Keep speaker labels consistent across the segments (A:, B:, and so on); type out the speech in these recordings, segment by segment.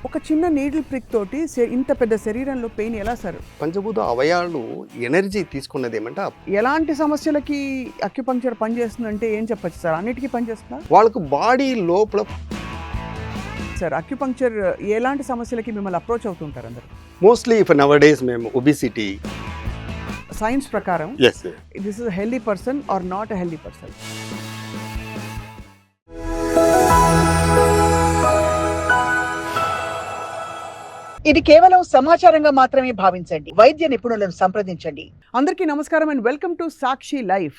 A: ఒక చిన్న needle prick తోటి ఇంత పెద్ద శరీరంలో పెయిన్ ఎలా సార్?
B: పంచభూత అవయవాలు ఎనర్జీ తీసుకున్నది ఏమంటే
A: ఎలాంటి సమస్యలకి అక్యుపంక్చర్ పనిచేస్తుందంటే ఏం చెప్పచ్చు సార్? అన్నిటికీ పనిచేస్తుందా
B: వాళ్ళకు బాడీ లోపల
A: సార్? అక్యుపంక్చర్ ఎలాంటి సమస్యలకి మిమ్మల్ని అప్రోచ్ అవుతుంటారు అందరు?
B: మోస్ట్లీ ఇఫ్ నవ్ డేస్ మేము ఒబిసిటీ.
A: సైన్స్ ప్రకారం
B: yes,
A: this is healthy person or not a healthy person?
C: ఇది కేవలం సమాచారంగా మాత్రమే భావించండి. వైద్య నిపుణులను సంప్రదించండి.
A: అందరికీ నమస్కారం and welcome to Sakshi life.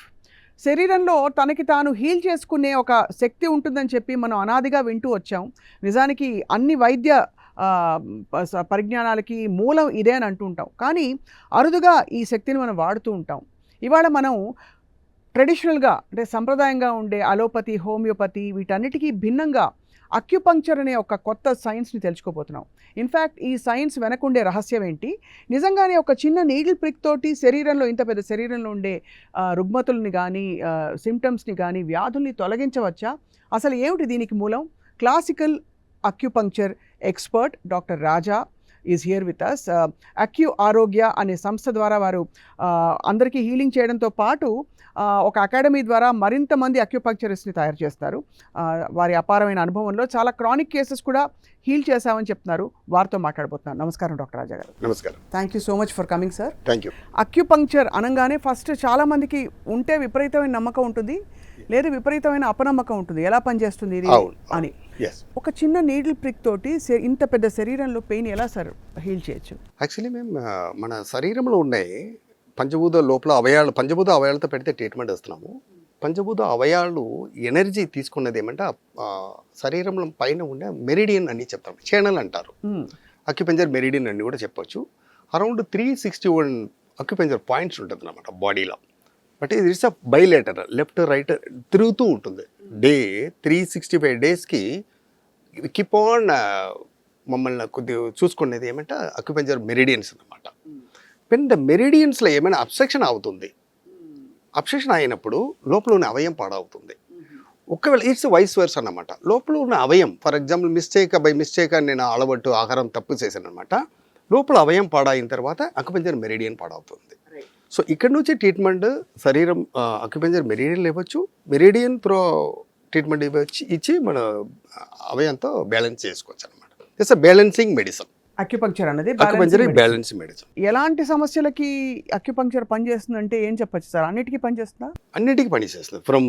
A: శరీరంలో తనకి తాను హీల్ చేసుకునే ఒక శక్తి ఉంటుందని చెప్పి మనం అనాదిగా వింటూ వచ్చాం. నిజానికి అన్ని వైద్య పరిజ్ఞానాలకి మూలం ఇదే అని అంటుంటాం. కానీ అరుదుగా ఈ శక్తిని మనం వాడుతూ ఉంటాం. ఇవాళ మనం ట్రెడిషనల్గా అంటే సంప్రదాయంగా ఉండే అలోపతి, హోమియోపతి వీటన్నిటికీ భిన్నంగా అక్యుపంక్చర్ అనే ఒక కొత్త సైన్స్ని తెలుసుకోబోతున్నాం. ఇన్ఫ్యాక్ట్ ఈ సైన్స్ వెనకుండే రహస్యం ఏంటి, నిజంగానే ఒక చిన్న నీడిల్ ప్రిక్ తోటి శరీరంలో ఇంత పెద్ద శరీరంలో ఉండే రుగ్మతుల్ని కానీ సిమ్టమ్స్ని కానీ వ్యాధుల్ని తొలగించవచ్చా? అసలు ఏమిటి దీనికి మూలం? Classical acupuncture expert doctor Raja is here with us. Acu Arogya అనే సంస్థ ద్వారా వారు అందరికీ హీలింగ్ చేయడంతో పాటు ఒక అకాడమీ ద్వారా మరింత మంది అక్యుపంక్చరిస్ట్ని తయారు చేస్తారు. వారి అపారమైన అనుభవంలో చాలా క్రానిక్ కేసెస్ కూడా హీల్ చేశామని చెప్తున్నారు. వారితో మాట్లాడబోతున్నాను. నమస్కారం డాక్టర్ రాజా గారు.
B: నమస్కారం.
A: Thank you so much for coming sir.
B: Thank you.
A: Acupuncture అనగానే ఫస్ట్ చాలామందికి ఉంటే విపరీతమైన నమ్మకం ఉంటుంది, లేదా విపరీతమైన అపనమ్మకం ఉంటుంది. ఎలా పనిచేస్తుంది ఇది అని. ఒక చిన్న నీడిల్ ప్రిక్ తోటి ఇంత పెద్ద శరీరంలో పెయిన్ ఎలా సార్ హీల్ చేయొచ్చు?
B: యాక్చువల్లీ మేము మన శరీరంలో ఉండే పంచభూత లోపల అవయవాలు, పంచభూత అవయవాలతో పెడితే ట్రీట్మెంట్ ఇస్తున్నాము. పంచభూత అవయవాలు ఎనర్జీ తీసుకున్నది ఏమంటే శరీరంలో పైన ఉండే మెరిడియన్ అని చెప్తాం, ఛానల్ అంటారు. అక్యుపంక్చర్ మెరిడియన్ అని కూడా చెప్పొచ్చు. అరౌండ్ 361 అక్యుపంక్చర్ పాయింట్స్ ఉంటుంది అన్నమాట బాడీలో. బట్ ఇది it's a bilateral, left right తిరుగుతూ ఉంటుంది. డే 365 డేస్కి కీప్ ఆన్ మమ్మల్ని కొద్దిగా చూసుకునేది ఏమంటే అక్యుపంక్చర్ మెరిడియన్స్ అన్నమాట. వెన్ ద మెరిడియన్స్లో ఏమైనా అబ్స్ట్రక్షన్ అవుతుంది, అబ్స్ట్రక్షన్ అయినప్పుడు లోపల ఉన్న అవయం పాడవుతుంది. ఒకవేళ ఇట్స్ వైస్ వర్స్ అన్నమాట. లోపల ఉన్న అవయం, ఫర్ ఎగ్జాంపుల్ బై మిస్టేక్ నేను అలవట్టు ఆహారం తప్పు చేశాను అనమాట. లోపల అవయం పాడైన తర్వాత అక్యుపంక్చర్ మెరిడియన్ పాడవుతుంది. సో ఇక్కడ నుంచి ట్రీట్మెంట్ శరీరం అక్యుపంక్చర్ మెరిడియన్ ఇవ్వచ్చు, మెరిడియన్ త్రో ట్రీట్మెంట్ ఇచ్చి మన అవయంతో బ్యాలెన్స్ చేసుకోవచ్చు అనమాట. It's a balancing medicine.
A: Acupuncture అనేది
B: బ్యాలెన్సింగ్ మెడిసిన్.
A: ఎలాంటి సమస్యలకి అక్యుపంక్చర్ పనిచేస్తుందంటే ఏం చెప్పచ్చు సార్? అన్నిటికీ పనిచేస్తుందా?
B: అన్నిటికీ పనిచేస్తుంది. ఫ్రమ్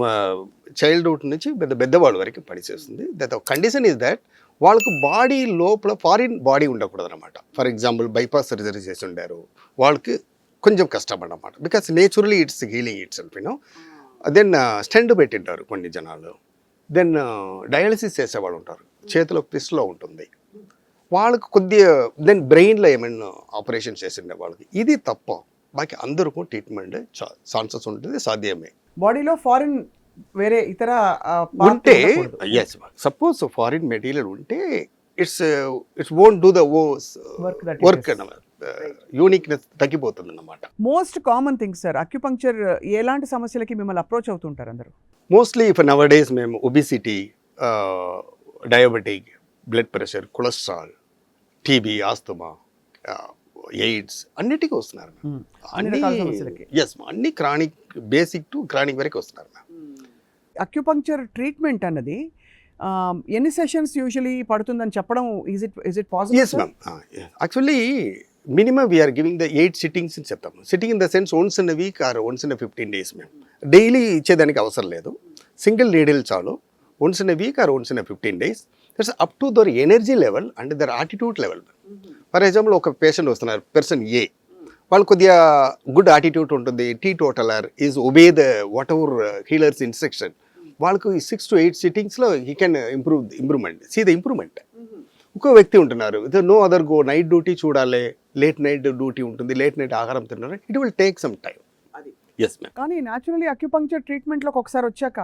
B: చైల్డ్హుడ్ నుంచి పెద్దవాళ్ళ వరకు పనిచేస్తుంది. దట్ కండిషన్ ఇస్ దట్ వాళ్ళకు బాడీ లోపల ఫారిన్ బాడీ ఉండకూడదు అనమాట. ఫర్ ఎగ్జాంపుల్ బైపాస్ సర్జరీ చేసి ఉండారు, వాళ్ళకి కొంచెం కష్టపడమాట. Because naturally it's healing itself, you know. Then stent పెట్టింటారు కొన్ని జనాలు. దెన్ డయాలసిస్ చేసేవాళ్ళు ఉంటారు, చేతిలో పిస్లో ఉంటుంది వాళ్ళకు కొద్దిగా. దెన్ బ్రెయిన్లో ఏమైనా ఆపరేషన్ చేసిండే వాళ్ళకి. ఇది తప్ప బాకీ అందరికీ ట్రీట్మెంట్ ఛాన్సెస్ ఉంటుంది, సాధ్యమే.
A: బాడీలో ఫారిన్ వేరే ఇతర
B: ఉంటే ఎస్, సపోజ్ ఫారిన్ మెటీరియల్ ఉంటే it's won't do the work uniqueness తగ్గిపోతుంది అన్నమాట.
A: Most common thing sir, acupuncture ఎలాంటి సమస్యలకి మిమ్మల్ని అప్రోచ్ అవుతుంటారు అందరూ?
B: మోస్ట్లీ ఇఫ్ నవ్ డేస్ మేము obesity, diabetic, blood pressure, cholesterol, TB, asthma, AIDS అన్నిటికీ వస్తున్నారు. ఎస్, అన్ని క్రానిక్, బేసిక్ టు క్రానిక్ వరకు వస్తున్నారు.
A: అక్యుపంక్చర్ ట్రీట్మెంట్ అన్నది ఎన్ని సెషన్స్ యూజువలీ పడుతుందని చెప్పడం is it possible?
B: Yes ma'am. Actually minimum we are giving the 8 sittings అని చెప్తాము. Sitting in the sense once in week or once in 15 days. మేము డైలీ ఇచ్చేదానికి అవసరం లేదు, సింగిల్ నీడిల్ చాలు. Once in week or once in 15 days. That's up to their energy level and their attitude level. For example ఒక patient వస్తున్నారు, person A, వాళ్ళు కొద్దిగా good attitude ఉంటుంది, tea totaller, is obey the whatever healers instruction. వాళ్ళకు 6 to 8 సిట్టింగ్స్లో he can improvement, see the improvement. ఇంకో వ్యక్తి ఉంటున్నారు, no other go, night duty చూడాలి, లేట్ నైట్ డ్యూటీ ఉంటుంది, లేట్ నైట్ ఆహారం తిన్నారు, it will take some time. Yes ma'am.
A: కానీ న్యాచురలీ అక్యుపంక్చర్ ట్రీట్మెంట్లోకి ఒకసారి వచ్చాక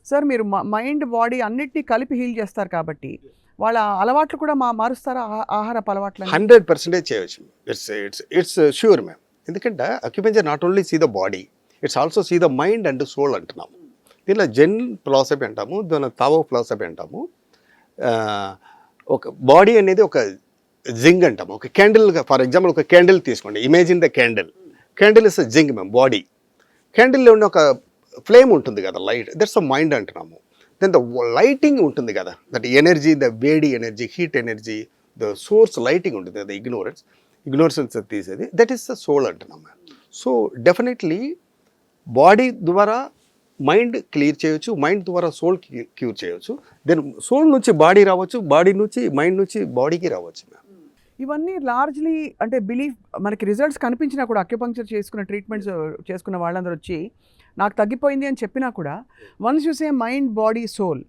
A: సార్ మీరు మైండ్ బాడీ అన్నిటినీ కలిపి హీల్ చేస్తారు కాబట్టి వాళ్ళ అలవాట్లు కూడా మారుస్తారా? ఆహారపు అలవాట్లు
B: 100% చేయవచ్చు. It's sure ma'am. ఎందుకంటే acupuncture not only see the body, it's also see the mind and soul అంటున్నాము. దీనిలో జెన్ ఫిలాసఫీ అంటాము, దాని తావో ఫిలాసఫీ అంటాము. ఒక బాడీ అనేది ఒక జింగ్ అంటాం. ఒక క్యాండిల్గా, ఫర్ ఎగ్జాంపుల్ ఒక క్యాండిల్ తీసుకోండి, imagine the candle is jing ma'am. Body క్యాండిల్లో ఉన్న ఒక ఫ్లేమ్ ఉంటుంది కదా, లైట్, దట్స్ అ మైండ్ అంటున్నాము. దెన్ ద లైటింగ్ ఉంటుంది కదా, దట్ ఎనర్జీ, ద వేడి energy, heat energy, the source lighting ఉంటుంది కదా, ఇగ్నోరెన్స్ తీసేది, దట్ ఈస్ ద సోల్ అంటున్నాము. సో డెఫినెట్లీ బాడీ ద్వారా మైండ్ క్లియర్ చేయొచ్చు, మైండ్ ద్వారా సోల్ క్యూర్ చేయొచ్చు, దెన్ సోల్ నుంచి బాడీ రావచ్చు, బాడీ నుంచి మైండ్ నుంచి బాడీకి రావచ్చు.
A: ఇవన్నీ లార్జ్లీ అంటే బిలీఫ్, మనకి రిజల్ట్స్ కనిపించినా కూడా అక్యుపంక్చర్ చేసుకున్న ట్రీట్మెంట్స్ చేసుకున్న వాళ్ళందరూ వచ్చి నాకు తగ్గిపోయింది అని చెప్పినా కూడా once you say mind body soul,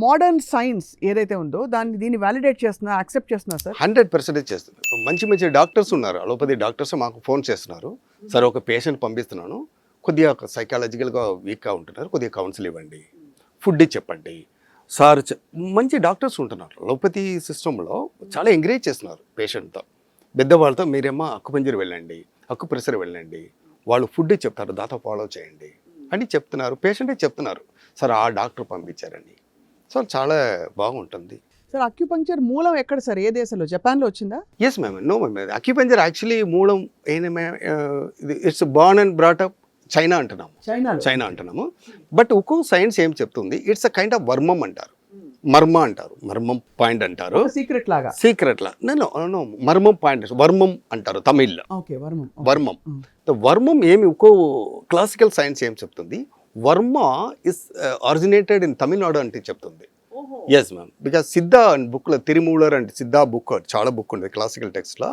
A: modern science ఏదైతే ఉందో దీన్ని వ్యాలిడేట్ చేస్తున్నా, యాక్సెప్ట్ చేస్తున్నా సార్?
B: 100% చేస్తున్నారు. మంచి డాక్టర్స్ ఉన్నారు, అలోపతి డాక్టర్స్ మాకు ఫోన్ చేస్తున్నారు, సార్ ఒక పేషెంట్ పంపిస్తున్నాను, కొద్దిగా సైకాలజికల్గా వీక్గా ఉంటున్నారు, కొద్దిగా కౌన్సిల్ ఇవ్వండి, ఫుడ్ చెప్పండి సార్. మంచి డాక్టర్స్ ఉంటున్నారు అలోపతి సిస్టంలో, చాలా ఎంకరేజ్ చేస్తున్నారు పేషెంట్తో, పెద్దవాళ్ళతో. మీరేమో అక్కుపంజర్ వెళ్ళండి, అక్కుప్రెషర్ వెళ్ళండి, వాళ్ళు ఫుడ్ చెప్తారు, దాంతో ఫాలో చేయండి అని చెప్తున్నారు. పేషెంటే చెప్తున్నారు, సార్ ఆ డాక్టర్ పంపించారని. సో చాలా బాగుంటుంది
A: సార్. అక్యుపంక్చర్ మూలం ఎక్కడ సార్, ఏ దేశంలో? జపాన్లో వచ్చిందా?
B: Yes ma'am. No ma'am, acupuncture actually మూలం it's born and brought up China అంటున్నాము. బట్ ఒక్కో సైన్స్ ఏం చెప్తుంది, ఇట్స్ అ కైండ్ ఆఫ్ వర్మం అంటారు, మర్మం పాయింట్ అంటారు, సీక్రెట్ లా. మర్మం పాయింట్, వర్మం అంటారు తమిళ్లో. వర్మం ఏమి ఒక్కో క్లాసికల్ సైన్స్ ఏం చెప్తుంది, Varma is originated in Tamil Nadu అంటే చెప్తుంది. ఎస్ మ్యామ్, బికాస్ సిద్ధా బుక్లో, తిరుమూలర్ అంటే సిద్ధా బుక్, చాలా బుక్ ఉంటుంది క్లాసికల్ టెక్స్ట్లో,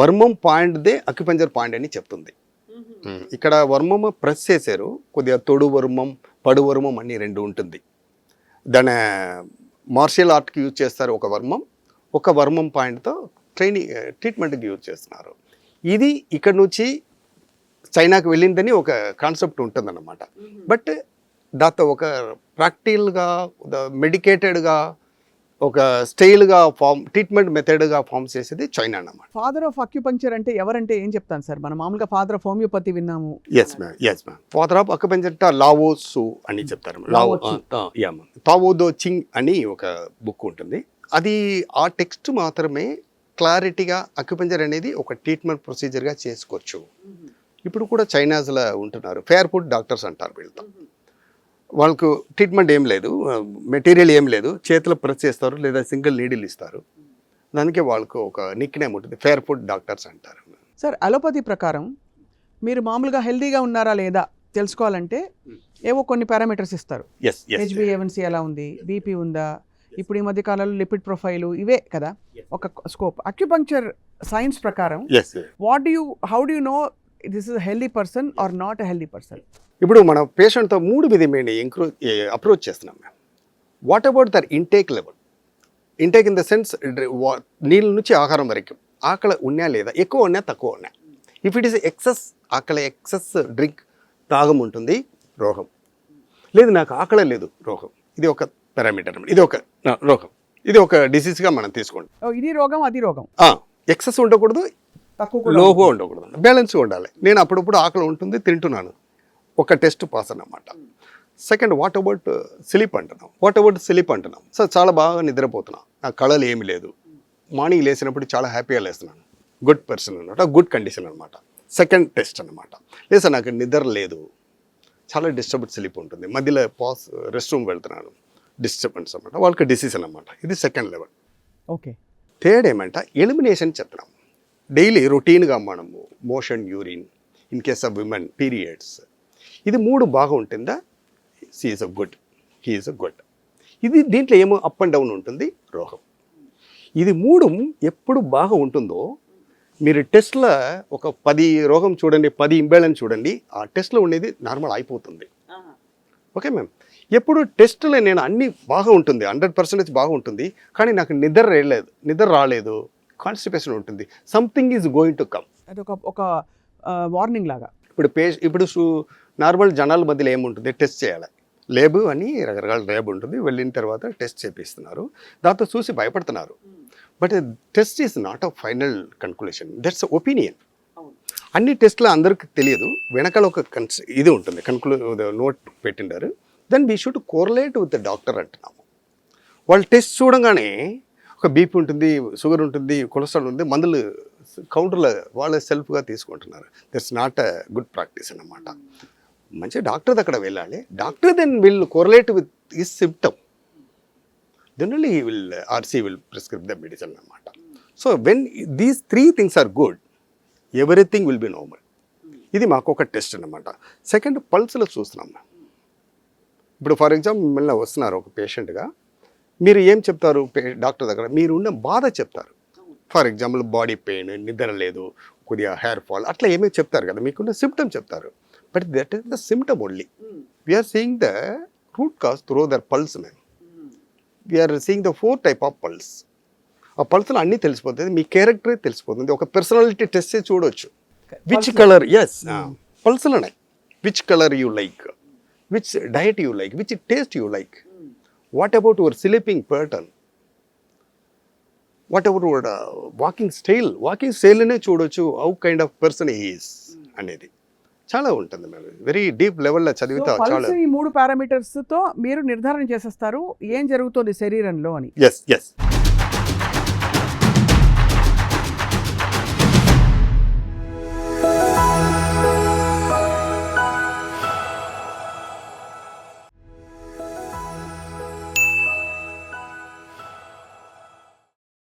B: వర్మం పాయింట్ దే అక్యుపంజర్ పాయింట్ అని చెప్తుంది. ఇక్కడ వర్మం ప్రెస్ చేశారు, కొద్దిగా తొడు వర్మం, పడు వర్మం అని రెండు ఉంటుంది. దాని మార్షియల్ ఆర్ట్కి యూజ్ చేస్తారు ఒక వర్మం పాయింట్తో ట్రీట్మెంట్కి యూజ్ చేస్తున్నారు. ఇది ఇక్కడ నుంచి చైనాకి వెళ్ళిందని ఒక కాన్సెప్ట్ ఉంటుందన్నమాట. బట్ దాంతో ఒక ప్రాక్టికల్గా, మెడికేటెడ్గా, ఒక స్టైల్గా ట్రీట్మెంట్ మెథడ్గా ఫామ్ చేసేది చైనా అన్నమాట.
A: ఫాదర్ ఆఫ్ అక్యుపంక్చర్ అంటే ఎవరంటే ఏం చెప్తాను సార్? మనం మామూలుగా ఫాదర్ ఆఫ్ హోమియోపతి విన్నాము.
B: Yes ma'am. Father of acupuncture Lao Tzu అని చెప్తారు. తావో దో చింగ్ అని ఒక బుక్ ఉంటుంది. అది ఆ టెక్స్ట్ మాత్రమే క్లారిటీగా అక్యుపంక్చర్ అనేది ఒక ట్రీట్మెంట్ ప్రొసీజర్గా చేసుకోవచ్చు. ఇప్పుడు కూడా చైనాస్లో ఉంటున్నారు, ఫేర్ ఫుడ్ డాక్టర్స్ అంటారు వీళ్ళతో. వాళ్ళకు ట్రీట్మెంట్ ఏం లేదు, మెటీరియల్ ఏం లేదు, చేతిలో ప్రెస్ చేస్తారు లేదా సింగిల్ నీడిల్ ఇస్తారు. దానికి వాళ్ళకు ఒక నిక్ నేమ్ ఉంటుంది, ఫేర్ ఫుడ్ డాక్టర్స్ అంటారు.
A: సార్, అలోపతి ప్రకారం మీరు మామూలుగా హెల్దీగా ఉన్నారా లేదా తెలుసుకోవాలంటే ఏవో కొన్ని పారామీటర్స్ ఇస్తారు. HbA1c ఎలా ఉంది, బీపీ ఉందా, ఇప్పుడు ఈ మధ్య కాలంలో లిపిడ్ ప్రొఫైలు, ఇవే కదా ఒక స్కోప్. అక్యుపంక్చర్ సైన్స్ ప్రకారం how do you know this is healthy person or not a healthy person?
B: ఇప్పుడు మన పేషెంట్తో 3 విధమైన అప్రోచ్ చేస్తున్నాం ma'am. What about their intake level? Intake in the sense నీళ్ళ నుంచి ఆహారం వరకు ఆకలి ఉన్నా లేదా, ఎక్కువ ఉన్నా తక్కువ ఉన్నా. ఇఫ్ ఇట్ ఈస్ ఎక్సెస్ ఆకలి, ఎక్సెస్ డ్రింక్, తాగం ఉంటుంది, రోగం. లేదు నాకు ఆకలి లేదు, రోగం. ఇది ఒక పారామీటర్, ఇది ఒక రోగం, ఇది ఒక డిసీజ్గా మనం తీసుకోండి.
A: ఇది రోగం, అది రోగం.
B: ఎక్సెస్ ఉండకూడదు, లోగా ఉండకూడదు, బ్యాలెన్స్గా ఉండాలి. నేను అప్పుడప్పుడు ఆకలి ఉంటుంది, తింటున్నాను, ఒక టెస్ట్ పాస్ అన్నమాట. సెకండ్, వాట్ అబౌట్ స్లీప్ అంటున్నాం. సార్ చాలా బాగా నిద్రపోతున్నాను, నాకు కళలు ఏమి లేదు, మార్నింగ్ లేచినప్పుడు చాలా హ్యాపీగా లేస్తున్నాను, గుడ్ పర్సన్ అనమాట, గుడ్ కండిషన్ అనమాట. సెకండ్ టెస్ట్ అనమాట. లేదు సార్ నాకు నిద్ర లేదు, చాలా డిస్టర్బ్డ్ స్లీప్ ఉంటుంది, మధ్యలో రెస్ట్ రూమ్ వెళ్తున్నాను, డిస్టర్బెన్స్ అనమాట, వాళ్ళకి డిసీజ్ అనమాట. ఇది సెకండ్ లెవెల్.
A: ఓకే.
B: థర్డ్ ఏమంట, ఎలిమినేషన్ చెప్తున్నాం. డైలీ రొటీన్గా మనము motion, urine, in case of women periods, ఇది 3 బాగా ఉంటుందా, హీఈస్ అ గుడ్. ఇది దీంట్లో ఏమో అప్ అండ్ డౌన్ ఉంటుంది, రోగం. ఇది 3 ఎప్పుడు బాగా ఉంటుందో మీరు టెస్ట్లో ఒక 10 రోగం చూడండి, 10 ఇంబ్యాలెన్స్ చూడండి, ఆ టెస్ట్లో ఉండేది నార్మల్ అయిపోతుంది. Okay ma'am. ఎప్పుడు టెస్ట్లో నేను అన్నీ బాగా ఉంటుంది, 100% బాగా ఉంటుంది, కానీ నాకు నిద్ర రాలేదు, కాన్స్టిపేషన్ ఉంటుంది, something is going to come.
A: అది ఒక వార్నింగ్ లాగా.
B: ఇప్పుడు నార్మల్ జనాల మధ్యలో ఏముంటుంది, టెస్ట్ చేయాలి, లేబు అని రకరకాల ల్యాబ్ ఉంటుంది, వెళ్ళిన తర్వాత టెస్ట్ చేపిస్తున్నారు, దాంతో చూసి భయపడుతున్నారు. But test is not a final conclusion, that's opinion. అన్ని టెస్ట్లో అందరికి తెలియదు, వెనకాల ఒక ఇది ఉంటుంది, నోట్ పెట్టిండారు. Then we should correlate with the doctor అంటున్నాము. వాళ్ళు టెస్ట్ చూడగానే ఒక బీపీ ఉంటుంది, షుగర్ ఉంటుంది, కొలెస్ట్రాల్ ఉంది, మందులు కౌంటర్లో వాళ్ళే సెల్ఫ్గా తీసుకుంటున్నారు. That's not a good practice అన్నమాట. మంచి డాక్టర్ దగ్గర వెళ్ళాలి. Doctor then will correlate with his symptom, then only he will or she will prescribe the medicine అన్నమాట. So when these 3 things are good, everything will be normal. ఇది మాకు ఒక test అన్నమాట. Second, పల్స్లో చూస్తున్నాం. ఇప్పుడు ఫర్ ఎగ్జాంపుల్ మిమ్మల్ని వస్తున్నారు ఒక పేషెంట్గా, మీరు ఏం చెప్తారు డాక్టర్ దగ్గర? మీరు ఉన్న బాధ చెప్తారు. ఫర్ ఎగ్జాంపుల్ బాడీ పెయిన్, నిద్ర లేదు, కొద్దిగా హెయిర్ ఫాల్, అట్లా ఏమేమి చెప్తారు కదా, మీకున్న సిమ్టమ్ చెప్తారు. But that is the symptom only. We're seeing the root cause through their pulse ma'am. We're seeing the 4 type of pulse. ఆ పల్స్లో అన్నీ తెలిసిపోతుంది, మీ క్యారెక్టరే తెలిసిపోతుంది. ఒక పర్సనాలిటీ టెస్ట్ చూడవచ్చు. విచ్ కలర్, ఎస్ పల్స్లోనే, which colour you like, which diet you like, which taste you like, what about your sleeping pattern, whatever walking స్టైల్నే చూడొచ్చు. How kind of person is అనేది చాలా ఉంటుంది మేము. వెరీ డీప్ లెవెల్లో చదివితే చాలా.
A: ఈ 3 పారామీటర్స్ తో మీరు నిర్ధారణ చేసేస్తారు ఏం జరుగుతుంది శరీరంలో అని.
B: ఎస్